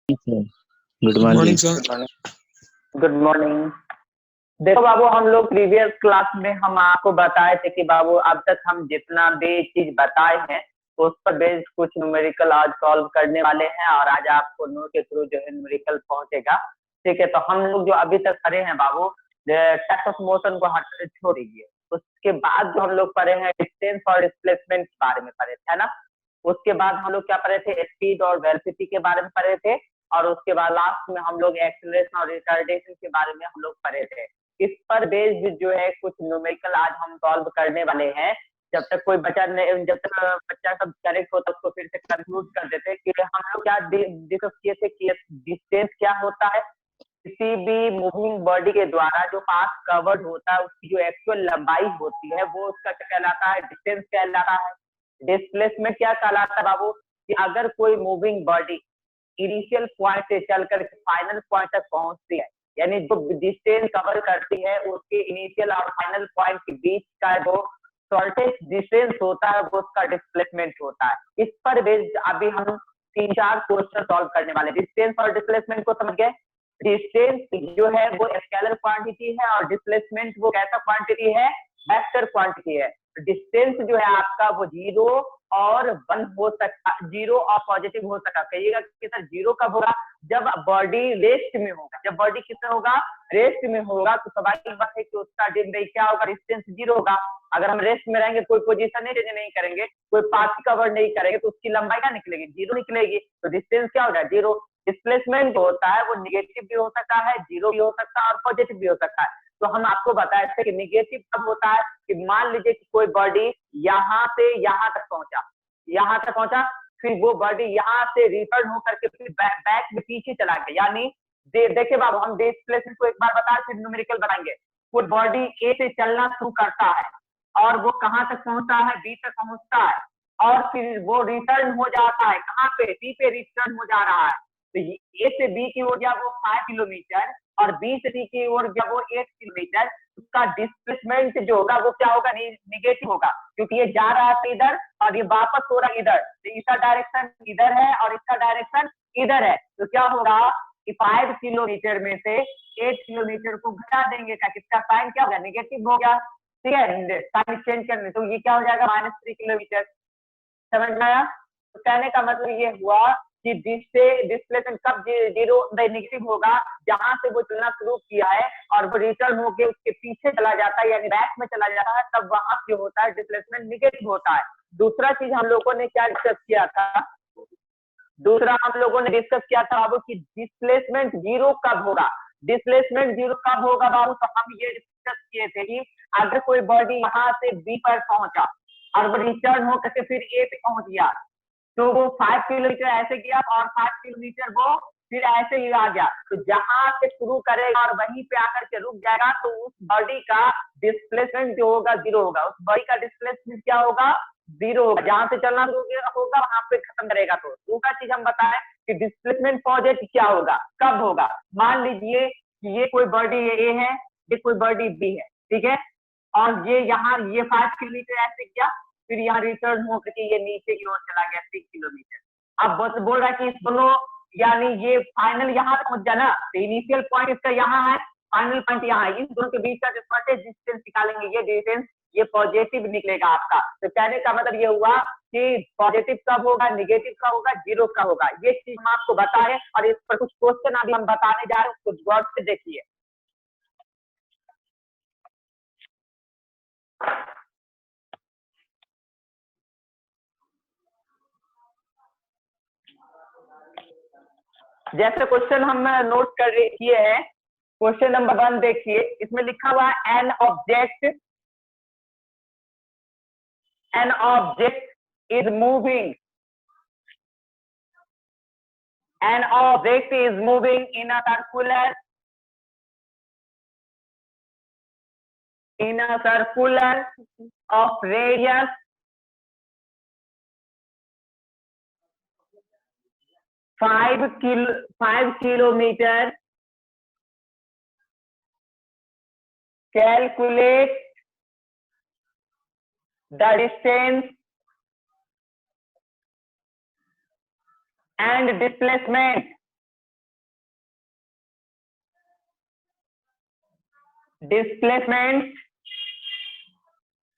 Sir, good good morning morning. Sir. Good morning. देखो बाबू, हम लोग प्रीवियस क्लास में हम आपको बताए थे कि बाबू अब तक हम जितना भी चीज बताए हैं उस पर बेस्ड कुछ न्यूमेरिकल आज सॉल्व करने वाले हैं, और आज आपको नोट के थ्रू जो है न्यूमेरिकल पहुंचेगा। ठीक है, तो हम लोग जो अभी तक पढ़े हैं बाबू, टाइप्स ऑफ मोशन को हट छोड़ दीजिए। उसके बाद जो हम लोग पढ़े हैं डिस्टेंस और डिस्प्लेसमेंट के बारे में पढ़े थे, है ना। उसके बाद हम लोग क्या पढ़े थे, स्पीड और वेलोसिटी के बारे में पढ़े थे। और उसके बाद लास्ट में हम लोग एक्सीलरेशन और रिटार्डेशन के बारे में हम लोग पढ़े थे। इस पर बेस्ड जो है कुछ न्यूमेरिकल आज हम सॉल्व करने वाले हैं। जब तक कोई जब तक बच्चा सब करेक्ट होता है उसको फिर से कंक्लूड कर देते हैं कि हम लोग क्या डिस्कस किए थे कि डिस्टेंस क्या होता है। किसी भी मूविंग बॉडी के द्वारा जो पाथ कवर्ड होता है उसकी जो एक्चुअल लंबाई होती है वो उसका क्या कहलाता है, डिस्टेंस कहलाता है। डिस्प्लेसमेंट क्या कहलाता है बाबू, कि अगर कोई मूविंग बॉडी इनिशियल पॉइंट से चलकर फाइनल पॉइंट तक पहुंचती है, यानी जो डिस्टेंस कवर करती है उसके इनिशियल और फाइनल पॉइंट के बीच का जो शॉर्टेस्ट डिस्टेंस होता है वो उसका डिस्प्लेसमेंट होता है। इस पर बेस्ड अभी हम 3-4 क्वेश्चन सॉल्व करने वाले। डिस्टेंस और डिस्प्लेसमेंट को समझ गए। डिस्टेंस जो है वो स्केलर क्वांटिटी है और डिस्प्लेसमेंट वो कैसा क्वांटिटी है, वेक्टर क्वांटिटी है। डिस्टेंस जो है आपका वो 0 और 1 हो सकता, 0 और पॉजिटिव हो सकता। कहिएगा कि सर 0 कब होगा, जब बॉडी रेस्ट में होगा। जब बॉडी कितना होगा, रेस्ट में होगा, तो स्वाभाविक बात है कि उसका क्या होगा, डिस्टेंस 0 होगा। अगर हम रेस्ट में रहेंगे, कोई पोजीशन नहीं चेंज नहीं करेंगे, कोई पाथ कवर नहीं करेंगे, तो उसकी लंबाई क्या निकलेगी, 0 निकलेगी। तो डिस्टेंस क्या होगा, 0। डिस्प्लेसमेंट जो होता है वो निगेटिव भी हो सकता है, 0 भी हो सकता है और पॉजिटिव भी हो सकता है। तो हम आपको बताए थे कि निगेटिव कब होता है, कि मान लीजिए कि कोई बॉडी यहाँ से यहाँ तक पहुंचा, यहाँ तक पहुंचा, फिर वो बॉडी यहाँ से रिटर्न होकर के फिर बैक में पीछे चला गया। यानी देखिए बाबू, हम डिस्प्लेसमेंट को एक बार बता फिर न्यूमेरिकल बनाएंगे। कोई बॉडी ए से चलना शुरू करता है और वो कहाँ तक पहुंचता है, बी तक पहुंचता है, और फिर वो रिटर्न हो जाता है कहाँ पे, सी पे रिटर्न हो जा रहा है। तो ए से बी की ओर जब वो 5 किलोमीटर और बी से सी की ओर जब वो 8 किलोमीटर, उसका डिस्प्लेसमेंट जो होगा वो क्या होगा, निगेटिव होगा, क्योंकि ये जा रहा है इधर और ये वापस हो रहा है इधर। तो इसका डायरेक्शन इधर है और इसका डायरेक्शन इधर है। तो क्या होगा कि 5 किलोमीटर में से 8 किलोमीटर को घटा देंगे, का किसका साइन क्या होगा, निगेटिव हो गया। ठीक है, साइन चेंज करने, तो ये क्या हो जाएगा, -3 किलोमीटर। समझ में आया। तो कहने का मतलब ये हुआ कि डिस्प्लेसमेंट कब 0 नेगेटिव होगा, जहां से वो चलना शुरू किया है और वो रिटर्न होके उसके पीछे चला जाता है, यानी बैक में चला जाता है, तब वहां जो होता है डिस्प्लेसमेंट निगेटिव होता है। दूसरा चीज हम लोगों ने क्या डिस्कस किया था, दूसरा हम लोगों ने डिस्कस किया था बाबू कि डिस्प्लेसमेंट 0 कब होगा। डिस्प्लेसमेंट 0 कब होगा बाबू, तो हम ये डिस्कस किए थे कि अगर कोई बॉडी यहाँ से बी पर पहुंचा और वो रिटर्न होकर के फिर ए पे पहुंच गया, तो वो 5 किलोमीटर ऐसे गया और 5 किलोमीटर वो फिर ऐसे ही आ गया। तो जहां से शुरू करेगा और वहीं पे आकर के रुक जाएगा, तो उस बॉडी का डिस्प्लेसमेंट जो होगा 0 होगा। उस बॉडी का डिस्प्लेसमेंट क्या होगा, 0 होगा। जहां से चलना शुरू होगा वहां पे खत्म करेगा। तो दूसरा चीज हम बताएं कि डिस्प्लेसमेंट पॉजिटिव क्या होगा, कब होगा। मान लीजिए कि ये कोई बॉडी ए है, ये कोई बॉडी बी है, ठीक है, और ये यहाँ ये 5 किलोमीटर ऐसे किया, फिर यहाँ रिटर्न होकर के ये नीचे की ओर चला गया 3 किलोमीटर। अब बोल रहा है कि इस दोनों, यानी ये फाइनल यहाँ पहुंच गया ना, तो इनिशियल पॉइंट इसका यहाँ है, फाइनल पॉइंट यहाँ है। इन दोनों के बीच का जो डिस्टेंस निकालेंगे, ये डिस्टेंस ये पॉजिटिव निकलेगा आपका। तो कहने का मतलब ये हुआ कि पॉजिटिव कब होगा, निगेटिव कब होगा, 0 कब होगा। ये चीज हम आपको बताए और इस पर कुछ क्वेश्चन अभी हम बताने जा रहे हैं, कुछ गौर से देखिए। जैसे क्वेश्चन हम नोट कर किए हैं, क्वेश्चन नंबर 1 देखिए, इसमें लिखा हुआ है an object is moving, an object is moving in a circular of radius 5 kilometer. Calculate the distance and displacement displacement,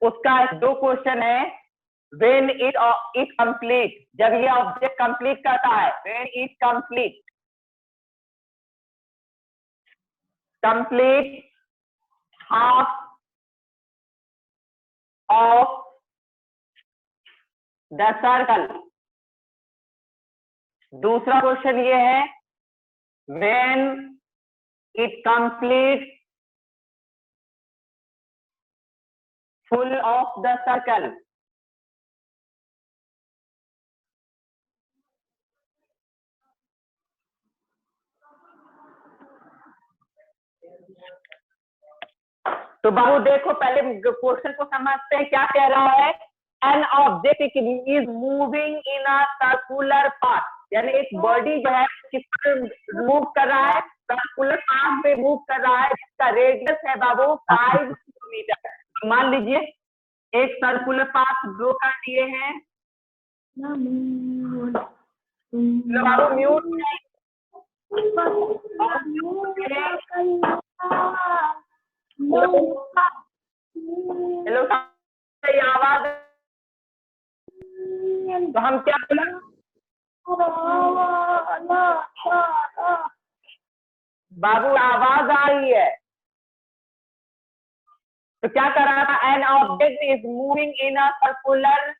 उसका दो क्वेश्चन है। व्हेन इट कंप्लीट, जब ये ऑब्जेक्ट कंप्लीट करता है, when it complete half of the circle. दूसरा question ये है, when it complete full of the circle. तो बाबू देखो, पहले क्वेश्चन को समझते हैं, क्या कह रहा है। An object is moving in a circular path, यानी एक बॉडी जो है किस पर मूव कर रहा है, सर्कुलर पाथ पे मूव कर रहा है, जिसका रेडियस है बाबू 5 किलोमीटर। मान लीजिए एक सर्कुलर पाथ ड्रॉ कर दिए हैं। बाबू म्यूट नहीं, हेलो, आवाज। तो हम क्या बोला, बाबू आवाज आ रही है। तो क्या कर रहा था, an object is moving in a circular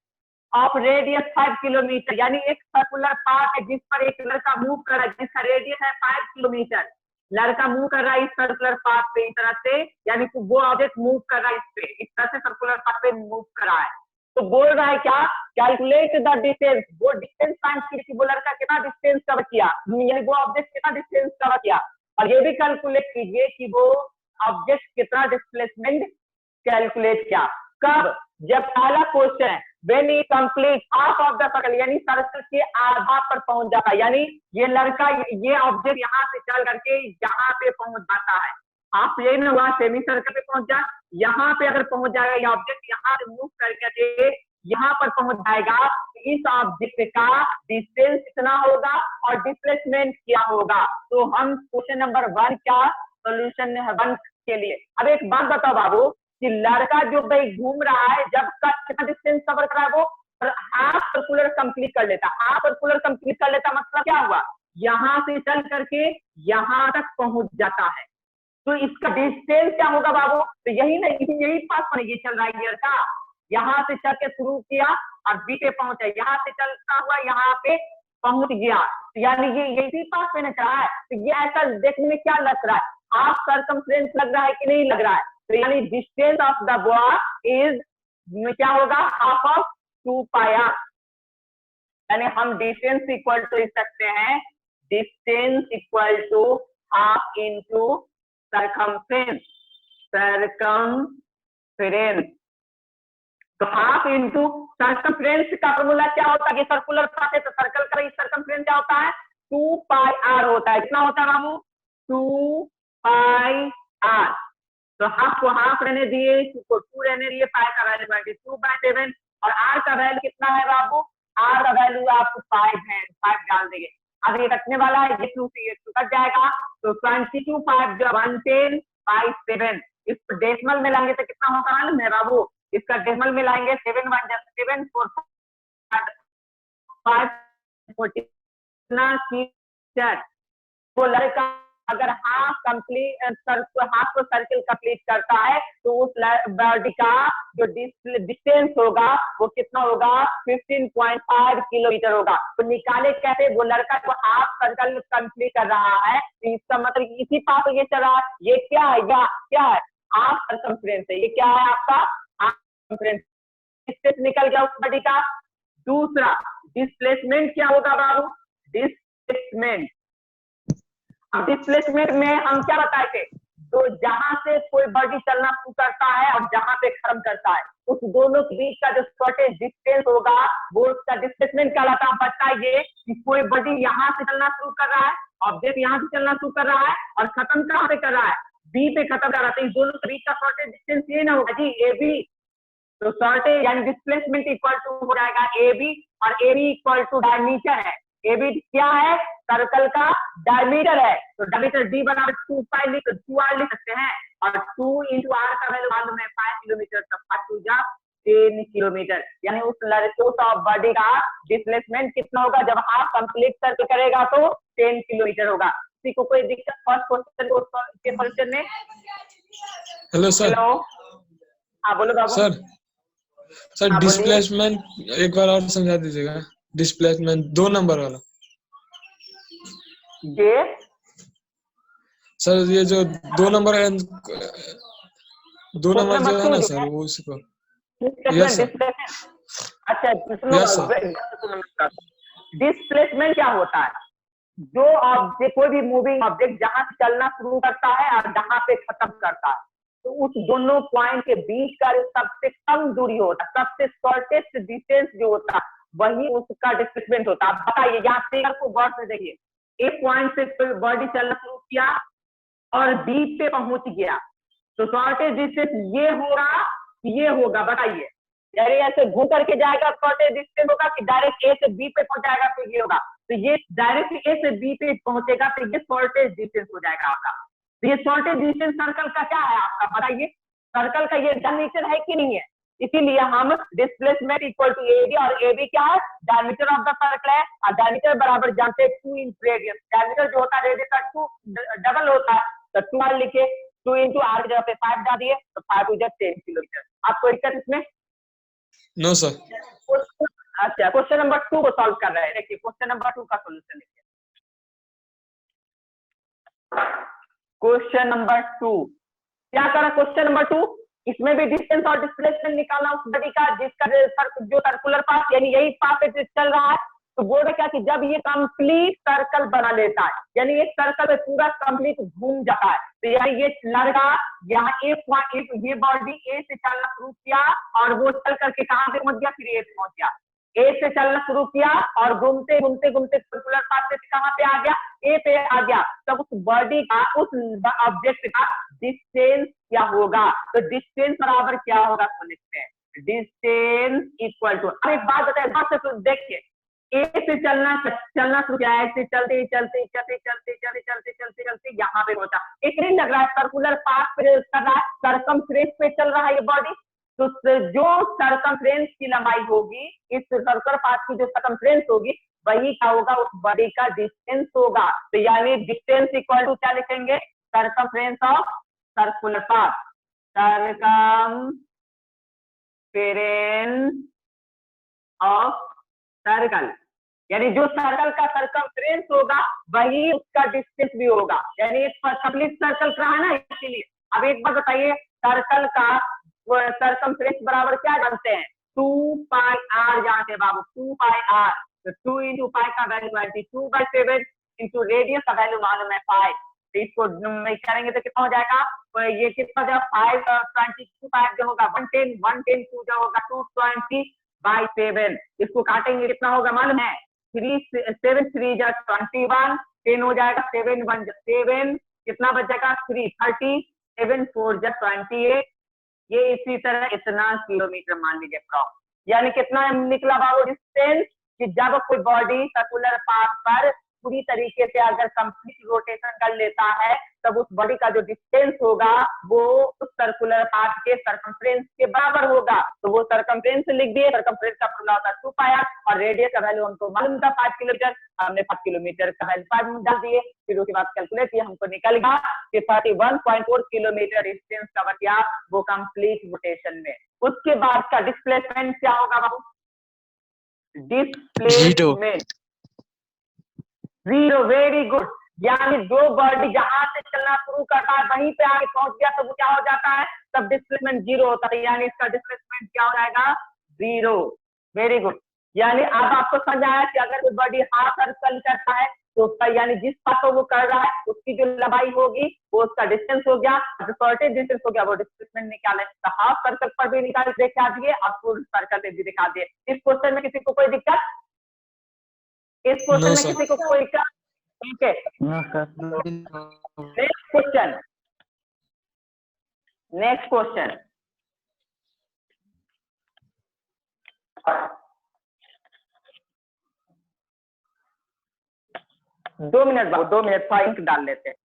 of radius 5 kilometre, यानी एक सर्कुलर पाथ है जिस पर एक लड़का मूव कर रहा है, जिसका रेडियस है 5 किलोमीटर। लड़का मूव कर रहा है इस सर्कुलर पाथ पे, इस तरह से, यानी कि वो ऑब्जेक्ट मूव कर रहा है इस पे, इस तरह से सर्कुलर पाथ पे मूव कर रहा है। तो बोल रहा है क्या, कैलकुलेट द डिस्टेंस, वो डिस्टेंस फाइंड कीजिए कि वो लड़का कितना डिस्टेंस कवर किया, यानी वो ऑब्जेक्ट कितना डिस्टेंस कवर किया। और ये भी कैलकुलेट कीजिए कि वो ऑब्जेक्ट कितना डिस्प्लेसमेंट कैलकुलेट किया। कब, जब पहला क्वेश्चन है when he complete half of the circle, यानी सर्कल के आधा पर पहुंच जाता है, यानी ये लड़का, ये ऑब्जेक्ट यहाँ से चल करके यहाँ पे पहुंच जाता है। आप ये ना हुआ सेमी सर्कल पे पहुंच जा, यहाँ पे अगर पहुंच जाएगा ये ऑब्जेक्ट, यहाँ से मूव करके यहाँ पर पहुंच जाएगा, इस ऑब्जेक्ट का डिस्टेंस कितना होगा और डिस्प्लेसमेंट क्या होगा। तो हम क्वेश्चन नंबर 1 का सोल्यूशन है 1 के लिए। अब एक बात बताओ बाबू, कि लड़का जो भाई घूम रहा है, जब का कितना डिस्टेंस कवर करा है वो, हाफ सर्कुलर कंप्लीट कर लेता, हाफ सर्कुलर कंप्लीट कर लेता, मतलब क्या हुआ, यहाँ से चल करके यहाँ तक पहुंच जाता है। तो इसका डिस्टेंस क्या होगा बाबू, तो यही ना, यही पास में ये चल रहा है लड़का, यहाँ से चल के शुरू किया और बी पे पहुंचा, यहाँ से चलता हुआ यहाँ पे पहुंच गया, यानी ये यही पास में चल रहा है। तो ये ऐसा देखने में क्या लग रहा है, हाफ सर्कमफ्रेंस लग रहा है कि नहीं लग रहा है। तो यानी distance of the boy is क्या होगा, हाफ ऑफ 2 पाई आर, यानी हम डिस्टेंस इक्वल टू लिख सकते हैं, distance equal to half into circumference, तो हाफ इंटू सर्कमफ्रेंस का फॉर्मूला क्या होता है, सर्कुलर पाथ है तो सर्कल का सर्कमफ्रेंस क्या होता है, 2 पाई आर होता है। कितना होता है बाबू, 2 पाई आर। तो हाफ को हाफ रहने दिए, 2 को 2 रहने दिए, पाई का वैल्यू 22/7, और आर का वैल्यू कितना है बाबू, आर का वैल्यू आपको 5 है, 5 डाल देंगे। अब ये कटने वाला है, ये 2 से ये 2 कट जाएगा, तो 22 5 110 बाई 7। इसको डेसिमल में लाएंगे तो कितना होगा मालूम है बाबू, इसका डेसिमल में लाएंगे 7 1 7 4 5 40, वो लड़का अगर हाफ कंप्लीट हाफ को सर्किल कंप्लीट करता है तो उस बॉडी का जो डिस्टेंस होगा वो कितना होगा, 15.5 किलोमीटर होगा। तो निकाले कैसे, वो लड़का जो हाफ सर्कल कंप्लीट कर रहा है, तो इसका मतलब इसी पास ये चल रहा है, ये क्या है, क्या है, हाफ सर्कमफ्रेंस है, ये क्या है आपका हाफ सर्कमफ्रेंस, डिस्टेंस निकल गया उस बॉडी का। दूसरा डिस्प्लेसमेंट क्या होगा बाबू, डिस्प्लेसमेंट, अब डिस्प्लेसमेंट में हम क्या बताए थे, तो जहां से कोई बॉडी चलना शुरू करता है और जहां पे खत्म करता है, उस दोनों के बीच का जो शॉर्टेज डिस्टेंस होगा वो उसका डिस्प्लेसमेंट कहलाता है। बताइए कि कोई बॉडी यहाँ से चलना शुरू कर रहा है, ऑब्जेक्ट यहाँ से चलना शुरू कर रहा है और खत्म कहाँ पे कर रहा है, बी पे खत्म कर रहा है, तो इस दोनों के बीच का शॉर्टेज डिस्टेंस ये ना होगा जी, ए बी। तो शॉर्टेज यानी डिस्प्लेसमेंट इक्वल टू हो जाएगा ए बी, और A B equal to diameter है, ए बी क्या है सर्कल का डायमीटर है, तो डायमीटर d बराबर 2 पाई लिख 2r लिख सकते हैं, और 2 इंटू आर का वैल्यू मालूम है 5 किलोमीटर, तो 5 जा 10 किलोमीटर। यानी उस लड़कों ऑफ बॉडी का डिस्प्लेसमेंट कितना होगा जब हाफ कंप्लीट सर्कल करेगा, तो 10 किलोमीटर होगा। किसी को कोई दिक्कत फर्स्ट क्वेश्चन के क्वेश्चन में? Hello sir. हेलो, हाँ बोलो बाबू। सर हाँ, डिस्प्लेसमेंट एक बार और समझा दीजिएगा। डिस्प्लेसमेंट 2 नंबर वाला। ये सर ये जो 2 नंबर है, 2 क्वेश्चन नंबर जो नंबर है 2 ना जो सर, है वो उसको। Yes displacement. सर। डिस्प्लेसमेंट अच्छा सुनो, यस सर। डिस्प्लेसमेंट क्या होता है? जो ऑब्जेक्ट, कोई भी मूविंग ऑब्जेक्ट जहां से चलना शुरू करता है और जहां पे खत्म करता है, तो उस दोनों पॉइंट के बीच का जो सबसे कम दूरी होता है, सबसे शॉर्टेस्ट डिस्टेंस जो होता है, वही उसका डिस्प्लेसमेंट होता है। आप बताइए, यहाँ फिगर को गौर से देखिए, एक पॉइंट से बॉडी चलना शुरू किया और बी पे पहुंच गया, तो शॉर्टेज डिस्टेंस ये होगा कि ये होगा? बताइए, यानी ऐसे घूम करके जाएगा शॉर्टेज डिस्टेंस होगा, कि डायरेक्ट ए से बी पे पहुंच जाएगा तो ये होगा? तो ये डायरेक्ट ए से बी पे पहुंचेगा तो ये शॉर्टेज डिस्टेंस हो जाएगा आपका। तो ये शॉर्टेज डिस्टेंस सर्कल का क्या है आपका? बताइए, सर्कल का ये डायमीटर है कि नहीं है? इसीलिए हम डिस्प्लेसमेंट इक्वल टू एबी, और एबी क्या है? डायमीटर ऑफ द सर्कल है, और डायमीटर बराबर जानते हैं 2 इंटू रेडियस। डायमीटर जो होता है रेडियस का 2 डबल होता है, तो 2 आर लिखे, 2 इंटू आर की जगह पे 5 डाल दिए, तो 5 10 किलोमीटर। आपको दिक्कत इसमें? No sir. अच्छा, क्वेश्चन नंबर 2 को सॉल्व कर रहे हैं। देखिए क्वेश्चन नंबर 2 का सोल्यूशन देखिए। क्वेश्चन नंबर 2 क्या करा? क्वेश्चन नंबर 2, इसमें भी डिस्टेंस और डिस्प्लेसमेंट निकालना उस बॉडी का जिसका जो सर्कुलर पाथ, यानी यही पाथ पे चल रहा है। तो बोल रहे क्या कि जब ये कंप्लीट सर्कल बना लेता है, यानी एक सर्कल में पूरा कंप्लीट घूम जाता है, तो यानी ये लड़का यहाँ एक ये बॉडी ए से चलना शुरू किया और वो चल करके कहां पे पहुंच गया? फिर ए पे पहुंच गया। ए से चलना शुरू किया और घूमते घूमते घूमते सर्कुलर पाथ से कहां पे आ गया? ए पे आ गया। तब उस बॉडी का, उस ऑब्जेक्ट का डिस्टेंस क्या होगा? तो डिस्टेंस बराबर क्या होगा? तो लिखते हैं डिस्टेंस इक्वल टू, अब एक बात बताए, तो देखिए ए से चलना शुरू किया, ऐसे चलते चलते चलते चलते चलते चलते चलते चलते यहाँ पे पहुंचा। एक नहीं लग रहा है सर्कुलर पाथ पे कर रहा है, सरकमफ्रेंस पे चल रहा है ये बॉडी, तो जो सरकमफ्रेंस की लंबाई होगी, इस सर्कुलर पाथ की जो सरकमफ्रेंस होगी, वही क्या होगा? उस बॉडी का डिस्टेंस होगा। तो यानी डिस्टेंस इक्वल टू क्या लिखेंगे? Circumference of circular path, circumference of circle, यानी जो सर्कल का सरकमफ्रेंस होगा वही उसका डिस्टेंस भी होगा, यानी कंप्लीट सर्कल का है ना, इसीलिए। अब एक बात बताइए, सर्कल का सरकमफ्रेंस बराबर क्या जानते हैं? 2 पाई आर जानते हैं बाबू, 2 पाई आर। तो 2 इंटू पाई का वैल्यू 22/7 इंटू रेडियस का वैल्यू मालूम है 5, तो इसको करेंगे तो कितना हो जाएगा? तो ये कितना हो जाएगा? 5 जो होगा 110, 110 2 जो होगा 220/7। इसको काटेंगे कितना होगा मालूम है? 3 7 3 जा 21, 10 हो जाएगा, 7 1 7, कितना बचेगा? 3 30, 7 4 जा 28। ये इसी तरह इतना किलोमीटर मान लीजिए प्रॉप, यानी कितना निकला बाबू डिस्टेंस? कि जब कोई बॉडी सर्कुलर पाथ पर पूरी तरीके से अगर कंप्लीट रोटेशन कर लेता है, तब उस बॉडी का जो डिस्टेंस होगा वो उस सर्कुलर पाथ के सरकमफ्रेंस के बराबर होगा। तो वो सरकमफ्रेंस लिख दिए, सरकमफ्रेंस का फॉर्मूला होता है 2 पाई आर, और रेडियस का वैल्यू हमको मालूम था 5 किलोमीटर, हमने 5 किलोमीटर का वैल्यू 5 डाल दिए, फिर उसके बाद कैलकुलेट किया, हमको निकल गया कि 31.4 किलोमीटर डिस्टेंस कवर किया वो कंप्लीट रोटेशन में। उसके बाद का डिस्प्लेसमेंट क्या होगा बाबू? Displacement 0, very good. यानी जो बॉडी जहां से चलना शुरू करता है वहीं पे आगे पहुंच गया तो वो क्या हो जाता है? तब डिस्प्लेसमेंट 0 होता है, यानी इसका डिस्प्लेसमेंट क्या हो जाएगा? 0। Very good. यानी अब आपको समझ आया कि अगर कोई बॉडी हाफ सर्कल करता है तो उसका, यानी जिस पाथ को वो कर रहा है उसकी जो लंबाई होगी वो उसका डिस्टेंस हो गया, जो शॉर्टेज डिस्टेंस हो गया वो डिस्प्लेसमेंट निकाले। तो हाफ सर्कल पर भी निकाल दिखा दिए और फुल सर्कल पे भी दिखा दिए। इस क्वेश्चन में किसी को कोई दिक्कत? इस क्वेश्चन में किसी को कोई दिक्कत? ठीक है, next question. Next question, 2 minute बाबू, 2 मिनट थोड़ा इंक डाल लेते हैं।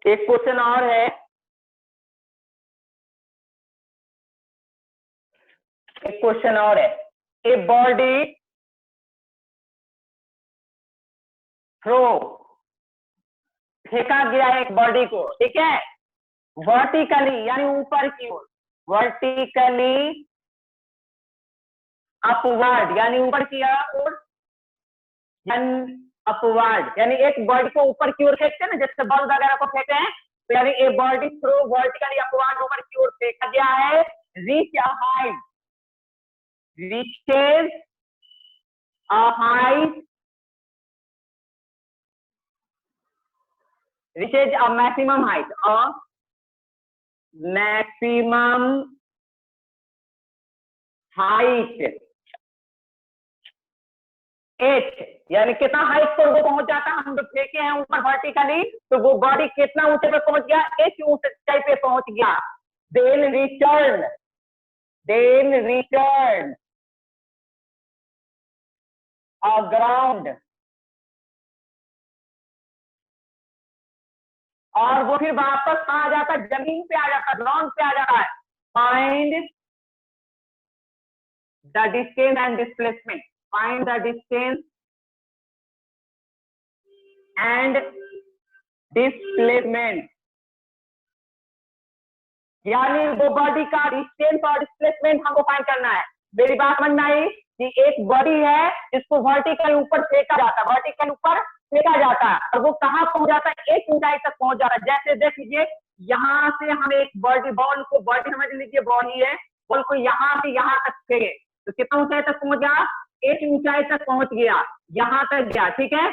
एक क्वेश्चन और है, एक क्वेश्चन और है। ए बॉडी थ्रो, फेंका गया एक बॉडी को, ठीक है, वर्टिकली यानी ऊपर की ओर, वर्टिकली अपवर्ड यानी ऊपर की ओर, अपवर्ड यानी एक बॉडी को ऊपर की ओर फेंकते हैं ना, जैसे बॉल वगैरह को फेंकते हैं, तो यानी a body throw vertically upward ऊपर की ओर फेंका गया है, reach a height, reaches a height, reaches a maximum height, maximum height, h यानी कितना हाइट पर वो पहुंच जाता है, हम जो फेंके हैं ऊपर वर्टिकली, तो वो बॉडी कितना ऊंचे पे पहुंच गया, h ऊंचाई पे पहुंच गया। देन रिटर्न ग्राउंड, और वो फिर वापस आ जाता, जमीन पे आ जाता, ग्राउंड पे आ जाता है। Find the distance and displacement, find the distance and displacement, यानी वो बॉडी का डिस्टेंस और डिस्प्लेसमेंट हमको फाइंड करना है। मेरी बात समझ में आई कि एक बॉडी है जिसको वर्टिकल ऊपर फेंका जाता है, वर्टिकल ऊपर फेंका जाता है, और वो कहाँ पहुंच जाता है, एक ऊंचाई तक पहुंच जाता है। जैसे देख लीजिए, यहाँ से हम एक बॉडी, बॉल को, बॉडी समझ लीजिए बॉडी है, बॉल को यहाँ से यहाँ तक फेंके, तो कितना ऊंचाई तक पहुंच गया, एक ऊंचाई तक पहुंच गया, यहाँ तक गया, ठीक है।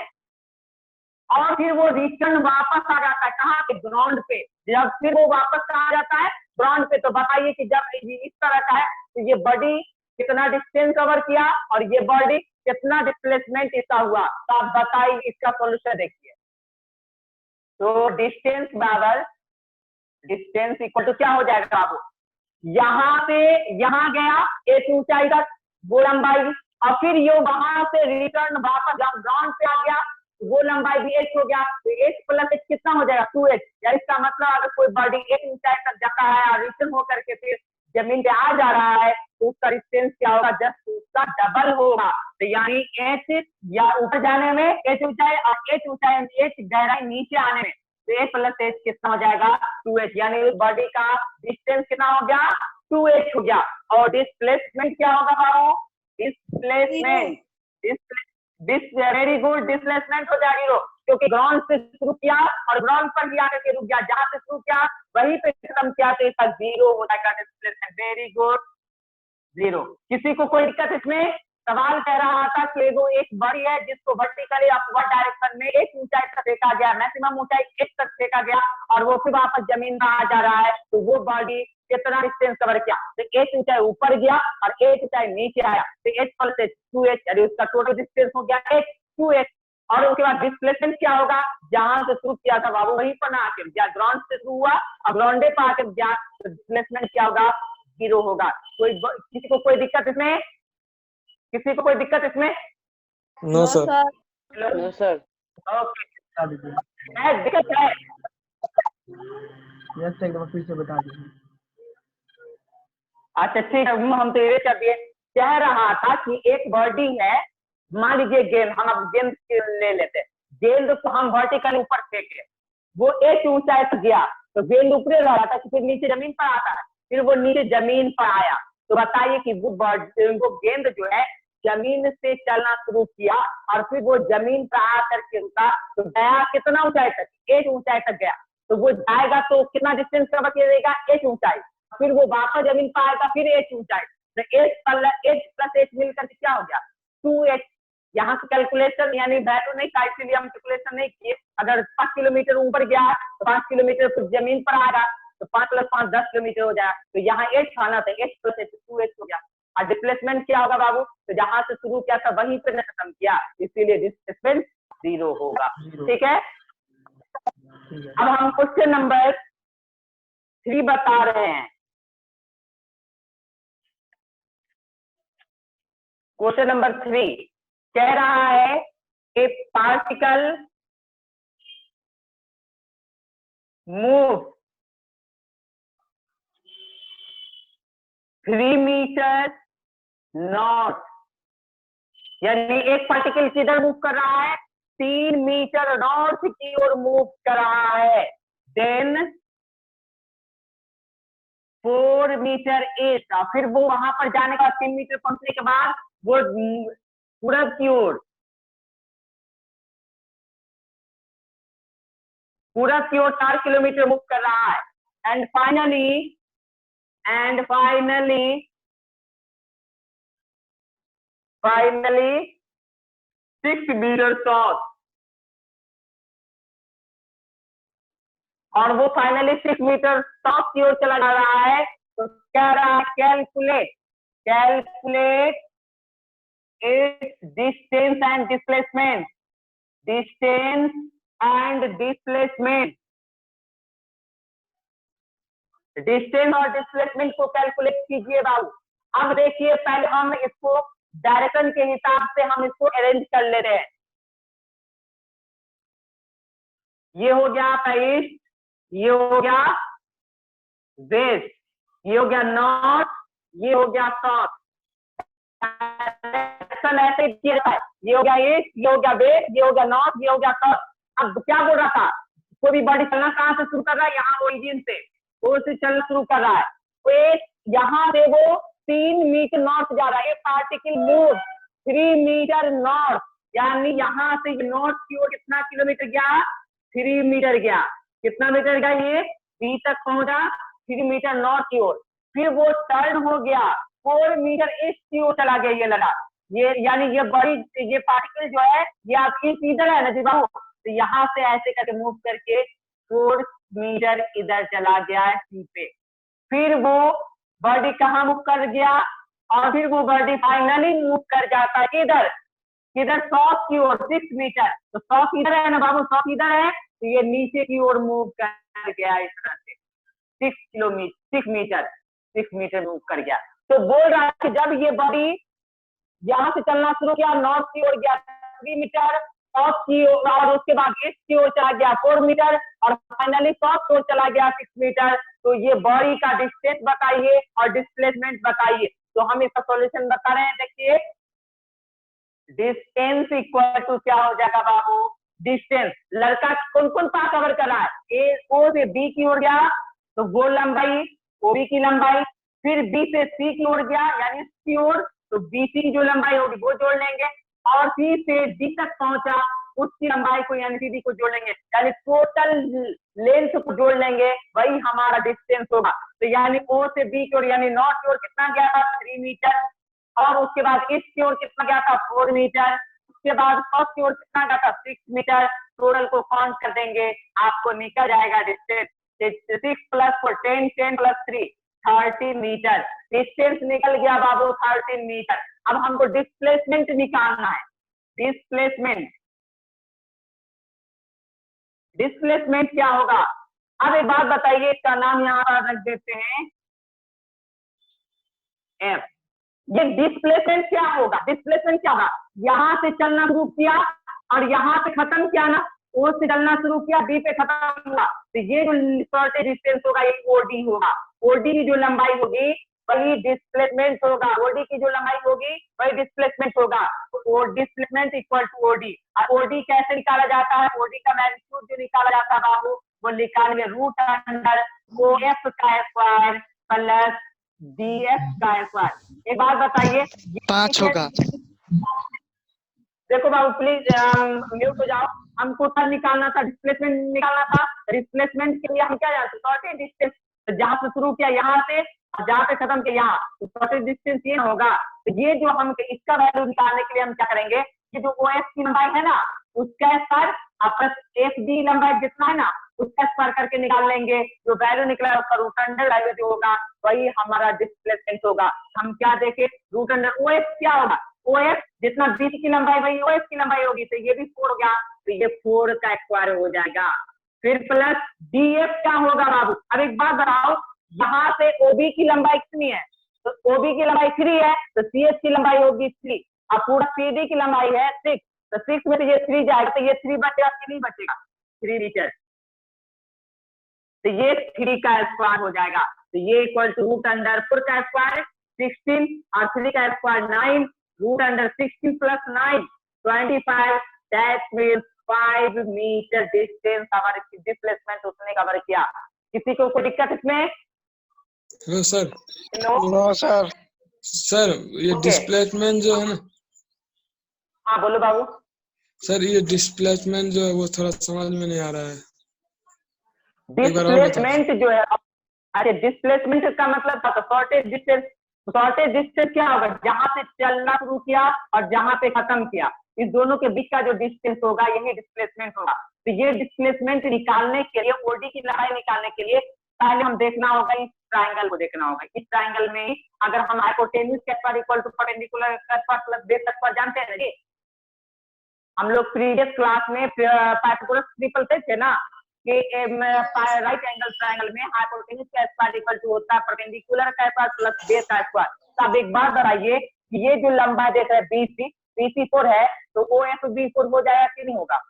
और फिर वो रिटर्न वापस आ जाता है, कहाँ पे, ग्राउंड पे। जब फिर वो वापस आ जाता है ग्राउंड पे, तो बताइए कि जब इस तरह का है, तो ये बॉडी कितना डिस्टेंस कवर किया और ये बॉडी कितना डिस्प्लेसमेंट इसका हुआ, तो आप बताइए, इसका सॉल्यूशन देखिए। तो डिस्टेंस बराबर, डिस्टेंस इक्वल टू क्या हो जाएगा बाबू, यहाँ से यहाँ गया एक ऊंचाई तक वो लंबाई, और फिर ये वहां से रिटर्न वापस जब ग्राउंड पे आ गया, वो लंबाई भी h हो गया, तो h प्लस h कितना हो जाएगा, 2h। या इसका मतलब अगर कोई बॉडी एक ऊंचाई तक जाता है और रिटर्न होकर के फिर जमीन पे आ जा रहा है, तो उसका डिस्टेंस क्या होगा, जस्ट उसका डबल होगा। तो यानी h या ऊपर जाने में h ऊंचाई और h ऊंचाई, h गहराई नीचे आने में, तो h प्लस h कितना हो जाएगा, 2h। यानी बॉडी का डिस्टेंस कितना हो गया, 2h हो गया। और डिस्प्लेसमेंट क्या होगा बाबू, डिस्प्लेसमेंट, वेरी गुड, डिस्प्लेसमेंट हो जाएगा 0, क्योंकि ग्राउंड से शुरू किया और ग्राउंड पर भी आकर के रुक गया, जहां से शुरू किया वहीं पे खत्म किया, तो इसका 0 हो जाएगा डिस्प्लेसमेंट। Very good, 0। किसी को कोई दिक्कत इसमें, सवाल कह रहा था कि वो एक बॉडी है जिसको वर्टिकली अपवर्ड डायरेक्शन में एक ऊंचाई तक फेंका गया, मैक्सिमम ऊंचाई h तक फेंका गया, और वो फिर वापस जमीन में आ जा रहा है, तो वो बॉडी कितना डिस्टेंस कवर किया, तो h ऊंचाई ऊपर गया और h ऊंचाई नीचे आया, तो h प्लस h 2h, यानी उसका टोटल डिस्टेंस हो गया h 2h। और उसके बाद डिस्प्लेसमेंट क्या होगा, जहां से शुरू किया था बाबू वहीं पर ना आके, ग्राउंड से शुरू हुआ और ग्राउंडे पर आके गया, तो डिस्प्लेसमेंट क्या होगा, 0 होगा। कोई किसी को कोई दिक्कत इसमें, किसी को कोई दिक्कत इसमें? No sir. No sir. Okay, दिक्कत है, यस एक बार फिर से बता दीजिए। अच्छा ठीक है, हम तो ये कर दिए। कह रहा था कि एक बॉडी है, मान लीजिए गेंद, हम अब गेंद ले लेते हैं, गेंद को हम वर्टिकल ऊपर फेंके, वो एक ऊंचाई तक गया, तो गेंद ऊपर रहा था, फिर नीचे जमीन पर आता है, फिर वो नीचे जमीन पर आया, तो बताइए कि वो गेंद जो है जमीन से चलना शुरू किया और फिर वो जमीन पर आकर के रुका, तो गया कितना ऊंचाई तक, एक ऊंचाई तक गया, तो वो जाएगा तो कितना डिस्टेंस कवर किया, एक ऊंचाई, फिर वो वापस जमीन पर आएगा, फिर एक ऊंचाई, तो h प्लस h मिलकर क्या हो गया, 2h। यहाँ से कैलकुलेशन यानी वैल्यू नहीं था, इसीलिए हम कैलकुलेशन नहीं किए। अगर 5 किलोमीटर ऊपर गया तो 5 किलोमीटर फिर जमीन पर आएगा, तो 5 + 5 10 किलोमीटर हो जाएगा, तो यहाँ h आना था, h प्लस h 2h हो गया। और डिस्प्लेसमेंट क्या होगा बाबू, तो जहां से शुरू किया था वहीं पे खत्म किया, इसीलिए डिस्प्लेसमेंट 0 होगा। ठीक है, अब हम क्वेश्चन नंबर 3 बता रहे हैं। क्वेश्चन नंबर 3 कह रहा है कि पार्टिकल मूव 3 मीटर नॉर्थ, यानी एक पार्टिकल किधर मूव कर रहा है, 3 मीटर नॉर्थ की ओर मूव कर रहा है। देन 4 मीटर ईस्ट, फिर वो वहां पर जाने का 3 मीटर पहुंचने के बाद वो पूरब की ओर, पूरब की ओर 4 किलोमीटर मूव कर रहा है। एंड फाइनली 6 मीटर साउथ, और वो फाइनली 6 मीटर साउथ की ओर चला जा रहा है। तो कह रहा है calculate its distance and displacement, distance and displacement, distance और डिस्प्लेसमेंट को कैलकुलेट कीजिए बाबू। अब देखिए पहले हम इसको डायरेक्शन के हिसाब से हम इसको अरेंज कर ले रहे हैं। ये हो गया आपका ईस्ट, ये हो गया वेस्ट, ये हो गया नॉर्थ, ये हो गया साउथ। ऐसे किया जाता है, ये हो गया ईस्ट, ये हो गया वेस्ट, ये हो गया नॉर्थ, ये हो गया साउथ। अब क्या बोल रहा था, कोई भी बॉडी चलना कहां से शुरू कर रहा है, यहाँ ओरिजिन से वो से चलना शुरू कर रहा है। तो यहाँ से वो 3 मीटर नॉर्थ जा रहा है। पार्टिकल मूव 3 मीटर नॉर्थ, यानी यहाँ से नॉर्थ की ओर कितना किलोमीटर गया, 3 मीटर गया। कितना मीटर गया, ये बी तक पहुंचा 3 मीटर नॉर्थ की ओर। फिर वो टर्न हो गया 4 मीटर ईस्ट की ओर चला गया, ये लगा ये, यानी ये बड़ी ये पार्टिकल जो है ये आपकी इधर है ना जी बाबू, तो यहाँ से ऐसे करके मूव करके 4 मीटर इधर चला गया है सी पे। फिर वो बॉडी कहाँ मूव कर गया, और फिर वो बॉडी फाइनली मूव कर जाता है किधर, साउथ की ओर 6 मीटर। तो साउथ इधर है ना बाबू, साउथ इधर है, तो ये नीचे की ओर मूव कर गया इस तरह से 6 मीटर मूव कर गया। तो बोल रहा है कि जब ये बॉडी यहाँ से चलना शुरू किया, नॉर्थ की ओर गया 3 मीटर, साउथ की ओर, और उसके बाद ईस्ट की ओर चला गया 4 मीटर, और फाइनली साउथ की ओर चला गया 6 मीटर। तो ये बॉडी का डिस्टेंस बताइए और डिस्प्लेसमेंट बताइए। तो हम इसका सॉल्यूशन बता रहे हैं, देखिए डिस्टेंस इक्वल टू क्या हो जाएगा बाबू, डिस्टेंस लड़का कौन कौन सा कवर कर रहा है, ए ओ से बी की ओर गया तो वो लंबाई ओ बी की लंबाई, फिर बी से सी की ओर गया यानी सी ओर, तो बी सी की जो लंबाई होगी वो जोड़ लेंगे, और सी से डी तक पहुंचा उसकी लंबाई को यानी सी को जोड़ लेंगे, यानी टोटल लेंथ को जोड़ लेंगे, वही हमारा डिस्टेंस होगा। तो यानी ओ से बी की ओर यानी नॉर्थ की ओर कितना गया था 3 मीटर, और उसके बाद ईस्ट की ओर कितना गया था 4 मीटर, उसके बाद साउथ की ओर कितना गया था 6 मीटर। टोटल को काउंट कर देंगे, आपको निकल जाएगा डिस्टेंस 6 + 4 10 10 + 3 30 मीटर। डिस्टेंस निकल गया बाबू 30 मीटर। अब हमको डिस्प्लेसमेंट निकालना है। डिस्प्लेसमेंट क्या होगा, अब एक बात बताइए, इसका नाम यहाँ पर रख देते हैं एफ। ये डिस्प्लेसमेंट क्या होगा, यहाँ से चलना शुरू किया और यहाँ पे खत्म किया ना, ओ से चलना शुरू किया बी पे खत्म हुआ, तो ये जो शॉर्टेज डिस्टेंस होगा ये ओडी होगा। ओडी की जो लंबाई होगी वही डिस्प्लेसमेंट होगा, ओडी की जो लंबाई होगी वही डिस्प्लेसमेंट होगा। तो डिस्प्लेसमेंट इक्वल टू ओडी। और ओडी कैसे निकाला जाता है, ओडी का मैग्नीट्यूड जो निकाला जाता है बाबू वो निकालेंगे √OF का स्क्वायर प्लस DF का स्क्वायर। एक बात बताइए 5 होगा। देखो बाबू प्लीज म्यूट हो जाओ, हमको तब निकालना था, डिस्प्लेसमेंट निकालना था। डिस्प्लेसमेंट के लिए हम क्या जानते हैं, शॉर्टेज डिस्टेंस, तो जहां से शुरू किया यहाँ से और जहाँ पे खत्म किया यहाँ, तो शॉर्टेज डिस्टेंस ये होगा। तो ये जो हम इसका वैल्यू निकालने के लिए हम क्या करेंगे, ये जो OF की लंबाई है ना उसका स्क्वायर प्लस FD लंबाई जितना है ना उसका स्क्वायर करके निकाल लेंगे, जो वैल्यू निकला उसका रूट अंडर वैल्यू जो होगा वही हमारा डिस्प्लेसमेंट होगा। हम क्या देखे, रूट अंडर OF क्या होगा, OF जितना BC की लंबाई वही OF की लंबाई होगी, तो ये भी 4 हो गया, तो ये 4 का स्क्वायर हो जाएगा। फिर प्लस DF क्या होगा बाबू, अब एक बात बताओ, यहाँ से OB की लंबाई कितनी है, तो OB की लंबाई 3 है, तो CH की लंबाई होगी 3, अब पूरा CD की लंबाई है 6, तो 6 में से ये 3 जाएगा, तो ये 3 बचेगा, 3 बचेगा, 3 मीटर, तो ये 3 का स्क्वायर हो जाएगा। तो ये इक्वल टू रूट अंडर 4 का स्क्वायर 16 और 3 का square 9, root under 16 plus 9 25, that means 5 metre distance हमारे डिस्प्लेसमेंट उसने कवर किया। किसी को कोई दिक्कत इसमें? Hello sir. No sir. Sir ये Okay. डिस्प्लेसमेंट जो है ना, हाँ बोलो बाबू। सर ये डिस्प्लेसमेंट जो है वो थोड़ा समझ में नहीं आ रहा है, एक बार और बता दो। डिस्प्लेसमेंट जो है, अरे डिस्प्लेसमेंट का मतलब था तो शॉर्टेज डिस्टेंस, शॉर्टेज डिस्टेंस क्या होगा, जहां से चलना शुरू किया और जहां पे खत्म किया, इस दोनों के बीच का जो डिस्टेंस होगा यही डिस्प्लेसमेंट होगा। तो ये डिस्प्लेसमेंट निकालने के लिए, ओडी की लंबाई निकालने के लिए पहले हम देखना होगा, इस ट्राइंगल को देखना होगा। इस ट्राइंगल में अगर हम हाइपोटेन्यूज का स्क्वायर इक्वल टू परपेंडिकुलर का स्क्वायर प्लस बेस का स्क्वायर जानते हैं ना, हम लोग प्रीवियस क्लास में पाइथागोरस ट्रिपल थे ना, कि राइट एंगल ट्रायंगल में हाइपोटेन्यूज का स्क्वायर इक्वल टू होता है परपेंडिकुलर का स्क्वायर प्लस बेस का स्क्वायर। तो अब एक बात बताइए कि ये जो लंबाई देख रहे हैं BC 4 है, तो OF भी 4 हो जाएगा कि नहीं होगा?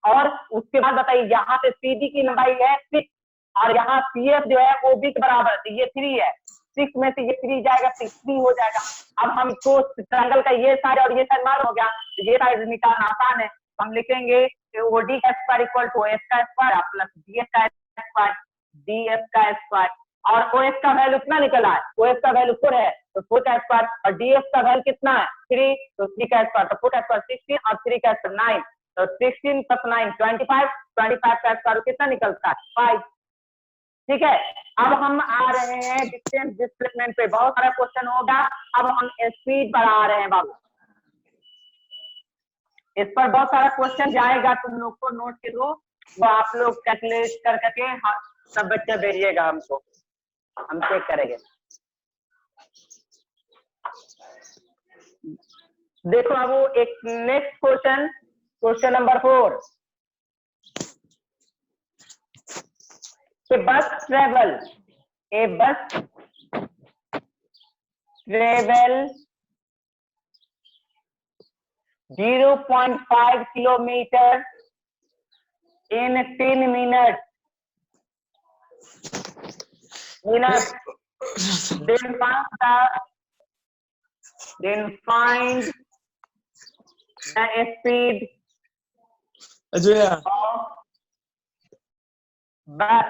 और उसके बाद बताइए यहाँ पे CD की लंबाई है 6 और यहाँ CF जो है OB के बराबर, तो ये 3 है, 6 में से ये 3 जाएगा, 3 हो जाएगा। अब हमको ट्रायंगल का ये साइड और ये साइड मालूम हो गया, तो ये साइड निकालना आसान है, हम लिखेंगे OD का स्क्वायर इक्वल टू OF का स्क्वायर प्लस DF का स्क्वायर, DF का स्क्वायर, और OF का वैल्यू कितना निकला है, OF का वैल्यू 4 है, तो 4 का स्क्वायर, और DF का वैल्यू कितना है 3, तो 3 का स्क्वायर, तो 4 का स्क्वायर 16 और 3 का स्क्वायर 9, तो 16 प्लस 9 25, 25 का स्क्वायर कितना निकलता है 5। ठीक है, अब हम आ रहे हैं डिस्टेंस डिस्प्लेसमेंट पे, बहुत सारा क्वेश्चन होगा। अब हम स्पीड बढ़ा रहे हैं बाबू, इस पर बहुत सारा क्वेश्चन जाएगा, तुम लोग को नोट के दो, वो आप लोग कैलकुलेट कर करके सब बच्चे भेजिएगा हमको, हम चेक करेंगे। देखो अब वो एक नेक्स्ट क्वेश्चन, क्वेश्चन नंबर 4, बस travel 0.5 kilometre in 10 minutes. Then find the speed Ajay of bus.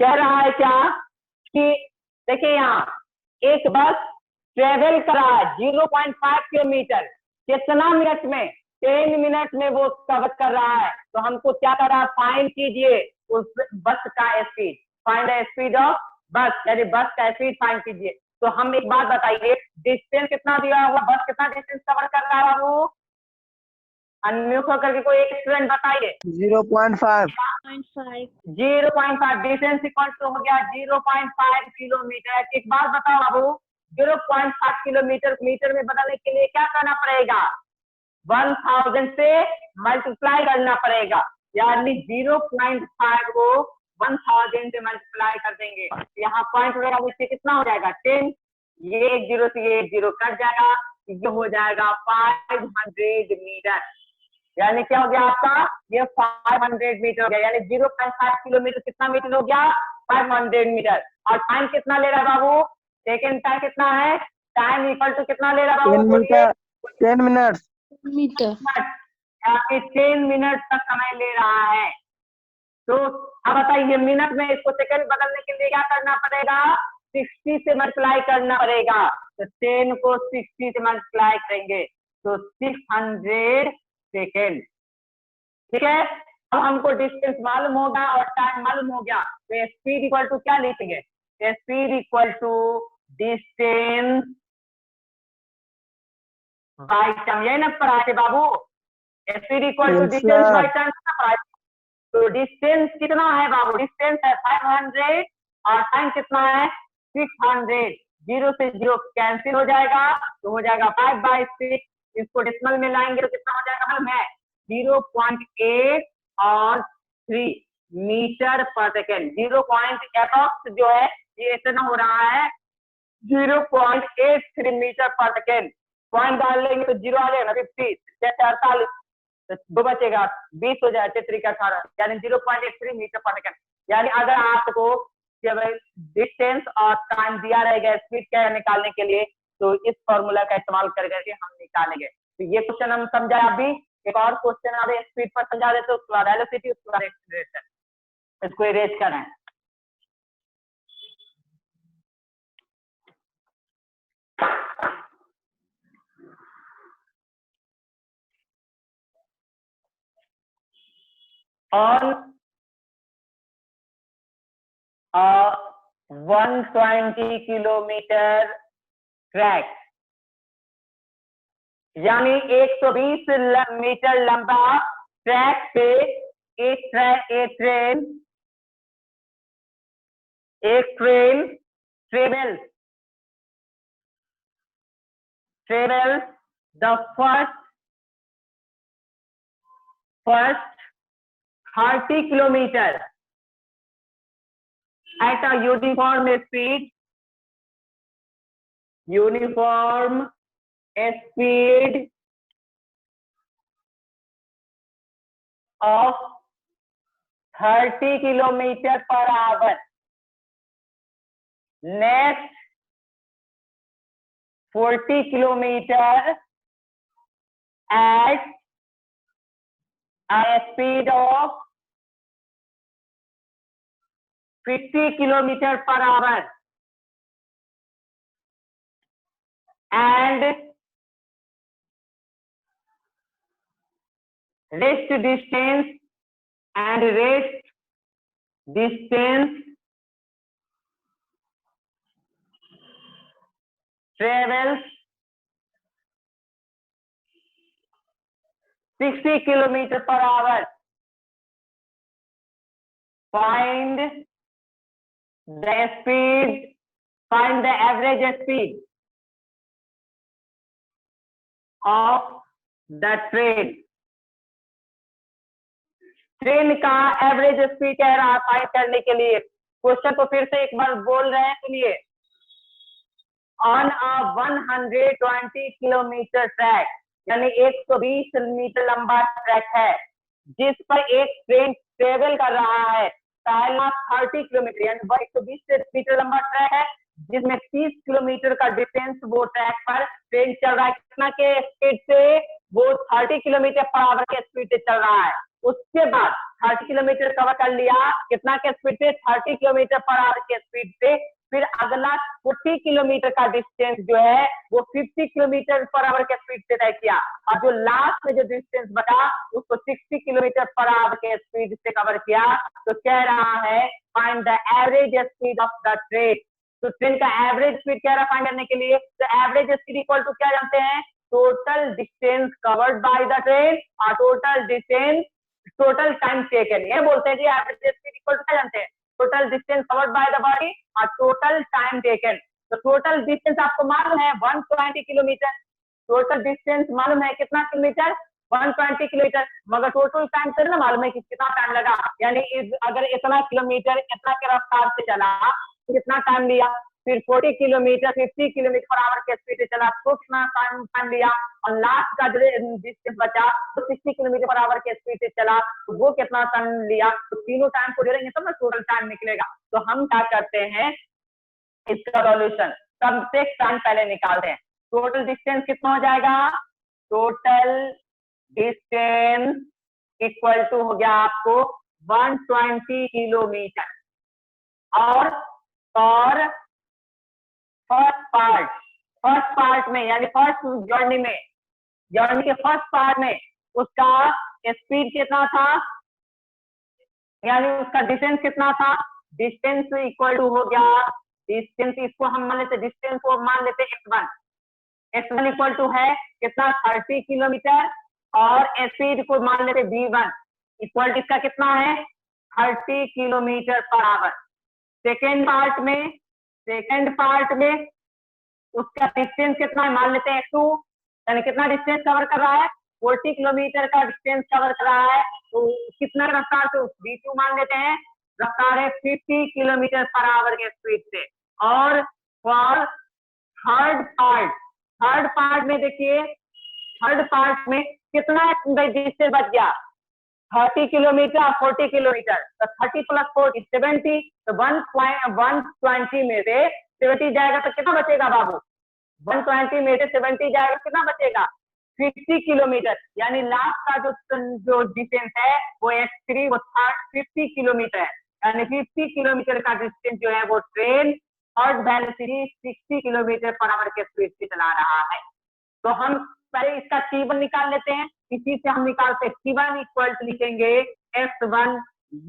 कह रहा है क्या कि देखिए यहाँ एक बस ट्रेवल कर रहा है 0.5 किलोमीटर, कितना मिनट में, 10 मिनट में वो कवर कर रहा है। तो हमको क्या कर रहा है, फाइंड कीजिए उस बस का speed, find the speed of बस, यानी बस का स्पीड फाइंड कीजिए। तो हम एक बात बताइए, डिस्टेंस कितना दिया हुआ, बस कितना डिस्टेंस कवर कर रहा है वो, अनम्यूट होकर के कोई एक स्टूडेंट बताइए। 0.5 डिस्टेंस इक्वल टू हो गया 0.5 किलोमीटर। एक बात बताओ बाबू, 0.5 किलोमीटर मीटर में बदलने के लिए क्या करना पड़ेगा, 1000 से मल्टीप्लाई करना पड़ेगा, यानी 0.5 को 1000 से मल्टीप्लाई कर देंगे, यहाँ पॉइंट वगैरह नीचे कितना हो जाएगा 10, ये 1 0 से ये 1 0 कट जाएगा, ये हो जाएगा 500 मीटर। यानी क्या हो गया आपका, ये 500 मीटर हो गया, यानी 0.5 किलोमीटर कितना मीटर हो गया 500 मीटर। और टाइम कितना ले रहा है बाबू, सेकेंड टाइम कितना है, टाइम इक्वल टू कितना ले रहा है बाबू, 10 मिनट मीटर, 10 मिनट का समय ले रहा है। तो अब बताइए मिनट में इसको सेकंड बदलने के लिए क्या करना पड़ेगा, 60 से मल्टीप्लाई करना पड़ेगा, तो 10 को 60 से मल्टीप्लाई करेंगे तो 600 सेकेंड। ठीक है, अब हमको डिस्टेंस मालूम होगा और टाइम मालूम हो गया, तो स्पीड इक्वल टू क्या लिखेंगे, speed equal to distance by time, यही ना पढ़ा थे बाबू, speed equal to Yes, distance sir. By time. तो डिस्टेंस कितना है बाबू, डिस्टेंस है 500 और टाइम कितना है 600। 0 से 0 कैंसिल हो जाएगा तो हो जाएगा 5/6। इसको डेसिमल में लाएंगे तो कितना हो जाएगा मालूम है 0.8 और 3 मीटर पर सेकेंड। 0.8 जो है ये इतना हो रहा है 0.83 मीटर पर सेकेंड। पॉइंट डाल लेंगे तो 0 आ जाएगा 50 जैसे 48 तो 2 बचेगा 20 हो जाए 18 यानी 0.83 मीटर पर सेकेंड। यानी अगर आपको केवल डिस्टेंस और टाइम दिया रहेगा स्पीड क्या निकालने के लिए तो इस फॉर्मूला का इस्तेमाल करके हम निकालेंगे। तो ये क्वेश्चन हम समझा। अभी एक और क्वेश्चन अभी स्पीड पर समझा देते उसके बाद वेलोसिटी उसके बाद एक्सीलरेशन, इसको इरेज करें। on 120 किलोमीटर ट्रैक यानी 120 मीटर लंबा ट्रैक पे एक train travels the first 30 kilometer at a uniform speed of 30 kilometer per hour. Next 40 kilometer at a speed of 50 kilometer per hour and rest distance travels 60 kilometer per hour. Find the average speed of the train. Train का average speed कह रहा है find करने के लिए। Question को फिर से एक बार बोल रहे हैं सुनिए। ऑन अ 120 किलोमीटर ट्रैक यानी 120 मीटर लंबा ट्रैक है जिस पर एक ट्रेन ट्रेवल कर रहा है पहला 30 किलोमीटर यानी 120 मीटर लंबा ट्रैक है जिसमें 30 किलोमीटर का डिस्टेंस वो ट्रैक पर ट्रेन चल रहा है। कितना के स्पीड से वो 30 किलोमीटर पर आवर के स्पीड से चल रहा है। उसके बाद 30 किलोमीटर कवर कर लिया कितना के स्पीड से 30 किलोमीटर पर आवर के स्पीड से। फिर अगला 40 किलोमीटर का डिस्टेंस जो है वो 50 किलोमीटर पर आवर के स्पीड से तय किया और जो लास्ट में जो डिस्टेंस बचा उसको 60 किलोमीटर पर आवर के स्पीड से कवर किया। तो कह रहा है find the average speed of the train. तो ट्रेन का एवरेज स्पीड कह रहा है फाइंड करने के लिए। तो एवरेज स्पीड इक्वल टू क्या जानते हैं total distance covered by the train और टोटल टाइम टेकन। ये बोलते हैं कि एवरेज स्पीड इक्वल टू क्या जानते हैं total distance covered by the body और टोटल टाइम टेकन। तो टोटल डिस्टेंस आपको मालूम है 120 किलोमीटर। टोटल डिस्टेंस मालूम है कितना किलोमीटर 120 किलोमीटर मगर टोटल टाइम तो ना मालूम है कि कितना टाइम लगा। यानी अगर इतना किलोमीटर इतना के रफ्तार से चला तो कितना टाइम लिया। फिर 40 किलोमीटर 50 किलोमीटर पर आवर के स्पीड से चला तो कितना टाइम लिया और लास्ट का डिस्टेंस बचा तो 60 किलोमीटर पर आवर के स्पीड से चला तो वो कितना टाइम लिया। तो तीनों टाइम को जोड़ेंगे तब ना टोटल टाइम निकलेगा। तो हम क्या करते हैं इसका सॉल्यूशन सबसे टाइम पहले निकालते हैं। टोटल डिस्टेंस कितना हो जाएगा टोटल डिस्टेंस इक्वल टू हो गया आपको 120 किलोमीटर और फर्स्ट पार्ट में यानी फर्स्ट जर्नी के फर्स्ट पार्ट में उसका स्पीड कितना था यानी उसका डिस्टेंस कितना था। डिस्टेंस इक्वल टू हो गया डिस्टेंस इसको हम मान लेते डिस्टेंस को मान लेते x1 इक्वल टू है कितना 30 किलोमीटर और स्पीड को मान लेते v1 इक्वल इसका कितना है 30 kilometre per hour. Second part में उसका डिस्टेंस कितना है मान लेते हैं x2, यानी कितना डिस्टेंस कवर कर रहा है 40 किलोमीटर का डिस्टेंस कवर कर रहा है। तो कितना रफ्तार से v2 मान लेते हैं रफ्तार है 50 किलोमीटर पर आवर के स्पीड से। और फॉर थर्ड पार्ट में देखिए थर्ड पार्ट में कितना डिस्टेंस बच गया 30 किलोमीटर 40 किलोमीटर, तो 30 प्लस 40 70, तो 120 में से 70 जाएगा तो कितना बचेगा बाबू 120 में से 70 जाएगा कितना बचेगा 50 किलोमीटर। यानी लास्ट का जो डिस्टेंस है वो x3 वो 50 किलोमीटर है। यानी 50 किलोमीटर का डिस्टेंस जो है वो train third velocity 60 kilometre per hour के स्पीड से चला रहा है। तो हम पहले इसका T1 निकाल लेते हैं। इसी से हम निकालते हैं T1 इक्वल टू लिखेंगे x1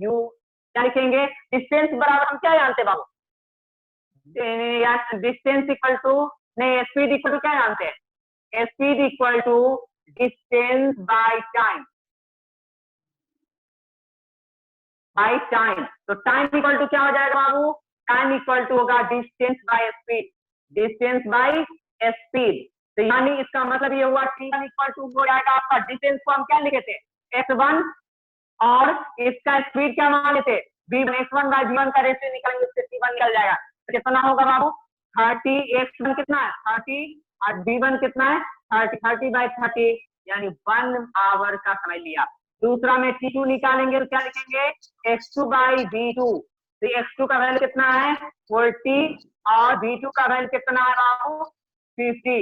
u, क्या लिखेंगे डिस्टेंस बराबर हम क्या जानते हैं बाबू डिस्टेंस इक्वल टू नहीं स्पीड इक्वल टू क्या जानते हैं speed equal to distance by time तो टाइम इक्वल टू क्या हो जाएगा बाबू टाइम इक्वल टू होगा डिस्टेंस बाय स्पीड। तो यानी इसका मतलब ये हुआ T1 इक्वल टू हो जाएगा आपका डिस्टेंस को हम क्या लिखे थे x1 और इसका स्पीड क्या मान लेते v1 x1 बाय v1 का रेशियो निकालेंगे उससे T1 निकल जाएगा। तो कितना होगा बाबू 30 x1 कितना है 30 और v1 कितना है 30 बाय 30 यानी 1 आवर का समय लिया। दूसरा में T2 निकालेंगे तो क्या लिखेंगे x2 बाय v2। तो x2 का वैल्यू कितना है 40 और v2 का वैल्यू कितना है बाबू 50।